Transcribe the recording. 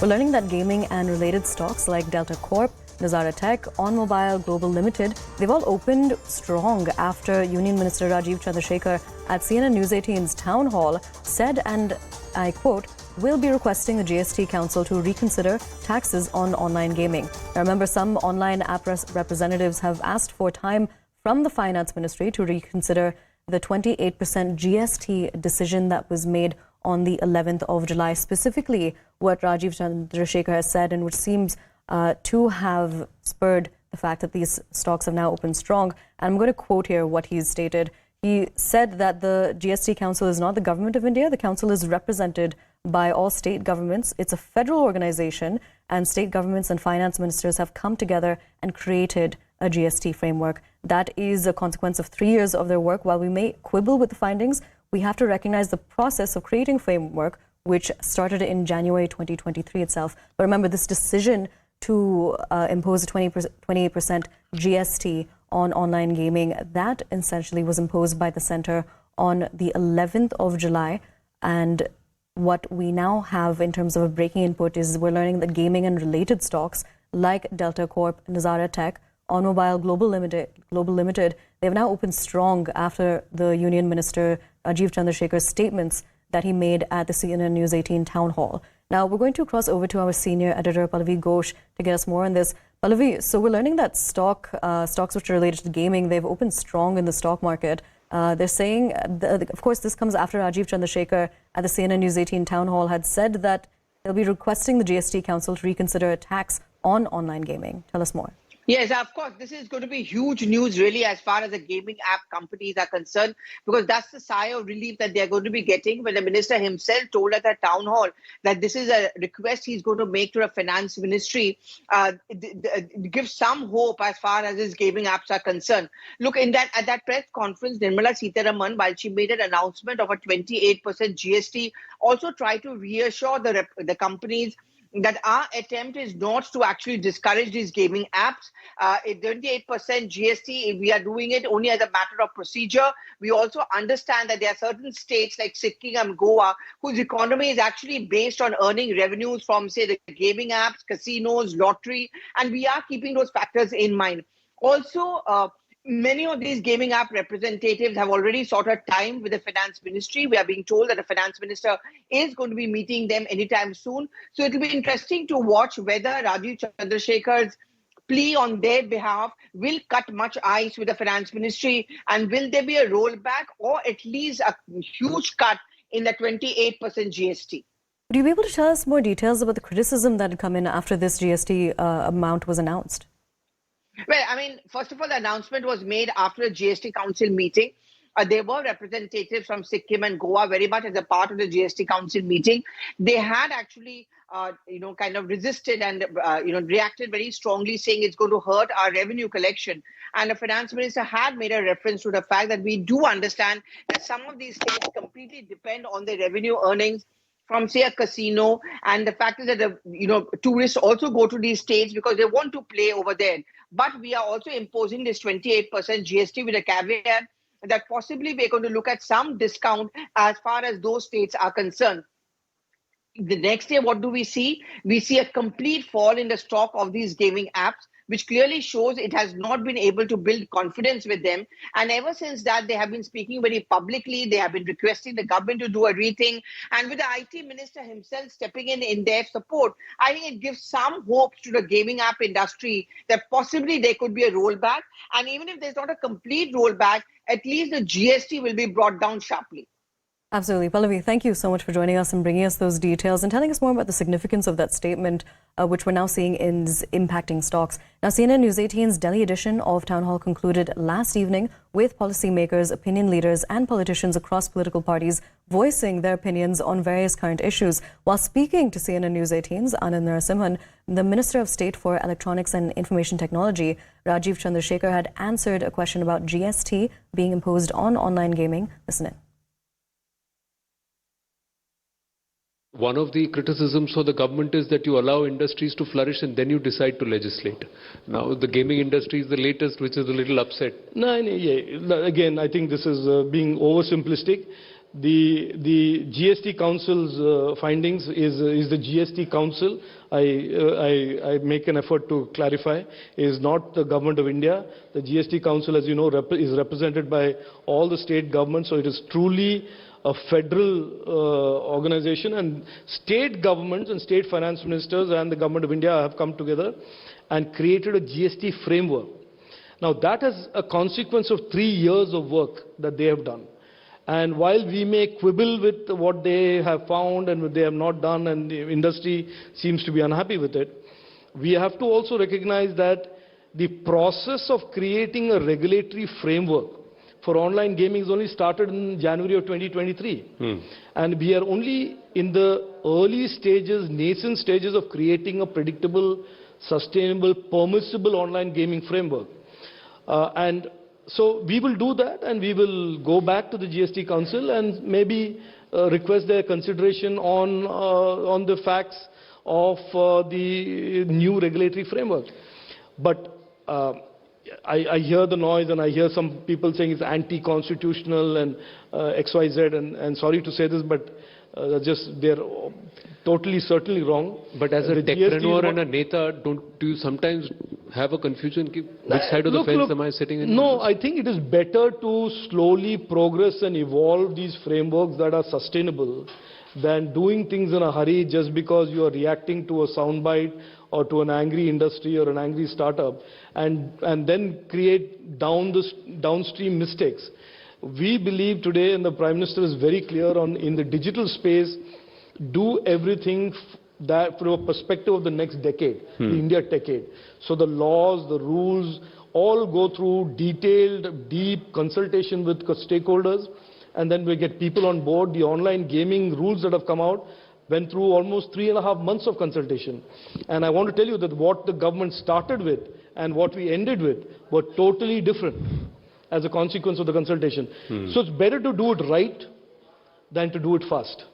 We're learning that gaming and related stocks like Delta Corp, Nazara Tech, On Mobile, Global Limited, they've all opened strong after Union Minister Rajeev Chandrashekhar at CNN-News18's Townhall said, and I quote, "We'll be requesting the GST Council to reconsider taxes on online gaming." Now remember, some online app representatives have asked for time from the Finance Ministry to reconsider the 28% GST decision that was made on the 11th of July, specifically what Rajeev Chandrashekhar has said, and which seems to have spurred the fact that these stocks have now opened strong. And I'm going to quote here what he's stated. He said that the GST Council is not the government of India. The council is represented by all state governments. It's a federal organization, and state governments and finance ministers have come together and created a GST framework. That is a consequence of 3 years of their work. While we may quibble with the findings, we have to recognize the process of creating a framework, which started in January 2023 itself. But remember, this decision to impose a 28% GST on online gaming, that essentially was imposed by the centre on the 11th of July. And what we now have in terms of a breaking input is we're learning that gaming and related stocks like Delta Corp, Nazara Tech, On Mobile, Global Limited, they've now opened strong after the Union Minister Rajeev Chandrasekhar's statements that he made at the CNN-News18 Townhall. Now, we're going to cross over to our senior editor, Pallavi Ghosh, to get us more on this. Pallavi, so we're learning that stocks which are related to gaming, they've opened strong in the stock market. They're saying, of course, this comes after Rajeev Chandrasekhar at the CNN-News18 Townhall had said that they'll be requesting the GST Council to reconsider a tax on online gaming. Tell us more. Yes, of course, this is going to be huge news really as far as the gaming app companies are concerned, because that's the sigh of relief that they're going to be getting when the minister himself told at the town hall that this is a request he's going to make to the finance ministry, give some hope as far as his gaming apps are concerned. Look, at that press conference, Nirmala Sitharaman, while she made an announcement of a 28% GST, also tried to reassure the companies that our attempt is not to actually discourage these gaming apps. 28% GST, we are doing it only as a matter of procedure. We also understand that there are certain states like Sikkim and Goa whose economy is actually based on earning revenues from, say, the gaming apps, casinos, lottery, and we are keeping those factors in mind. Also, many of these gaming app representatives have already sought a time with the finance ministry. We are being told that the finance minister is going to be meeting them anytime soon. So it will be interesting to watch whether Rajeev Chandrasekhar's plea on their behalf will cut much ice with the finance ministry, and will there be a rollback or at least a huge cut in the 28% GST. Would you be able to tell us more details about the criticism that had come in after this GST amount was announced? Well, I mean, first of all, the announcement was made after a GST Council meeting. There were representatives from Sikkim and Goa very much as a part of the GST Council meeting. They had actually, kind of resisted and, reacted very strongly, saying it's going to hurt our revenue collection. And the finance minister had made a reference to the fact that we do understand that some of these states completely depend on the revenue earnings from, say, a casino, and the fact is that the tourists also go to these states because they want to play over there. But we are also imposing this 28% GST with a caveat that possibly we're going to look at some discount as far as those states are concerned. The next day, what do we see? We see a complete fall in the stock of these gaming apps, which clearly shows it has not been able to build confidence with them. And ever since that, they have been speaking very publicly. They have been requesting the government to do a rethink. And with the IT minister himself stepping in their support, I think it gives some hope to the gaming app industry that possibly there could be a rollback. And even if there's not a complete rollback, at least the GST will be brought down sharply. Absolutely. Pallavi, thank you so much for joining us and bringing us those details and telling us more about the significance of that statement, which we're now seeing is impacting stocks. Now, CNN News 18's Delhi edition of Town Hall concluded last evening with policymakers, opinion leaders and politicians across political parties voicing their opinions on various current issues. While speaking to CNN News 18's Anand Narasimhan, the Minister of State for Electronics and Information Technology, Rajeev Chandrasekhar, had answered a question about GST being imposed on online gaming. Listen in. One of the criticisms for the government is that you allow industries to flourish and then you decide to legislate. Now, the gaming industry is the latest, which is a little upset. No, yeah. Again, I think this is being oversimplistic. The GST Council's findings is the GST Council. I make an effort to clarify, is not the Government of India. The GST Council, as you know, is represented by all the state governments, so it is truly a federal organization, and state governments and state finance ministers and the Government of India have come together and created a GST framework. Now that is a consequence of 3 years of work that they have done. And while we may quibble with what they have found and what they have not done, and the industry seems to be unhappy with it, we have to also recognize that the process of creating a regulatory framework for online gaming is only started in January of 2023. And we are only in the early stages, nascent stages of creating a predictable, sustainable, permissible online gaming framework. And so we will do that, and we will go back to the GST Council and maybe request their consideration on the facts of the new regulatory framework. But I hear the noise, and I hear some people saying it's anti-constitutional and XYZ, and sorry to say this, but they're totally, certainly wrong. But as a techpreneur and a neta, do you sometimes have a confusion? Which side of the fence am I sitting in? No, I think it is better to slowly progress and evolve these frameworks that are sustainable than doing things in a hurry just because you are reacting to a soundbite or to an angry industry or an angry startup, and then create downstream mistakes. We believe today, and the Prime Minister is very clear on, in the digital space, do everything that from a perspective of the next decade, the India decade. So the laws, the rules, all go through detailed, deep consultation with stakeholders, and then we get people on board. The online gaming rules that have come out went through almost 3.5 months of consultation. And I want to tell you that what the government started with and what we ended with were totally different as a consequence of the consultation. So it's better to do it right than to do it fast.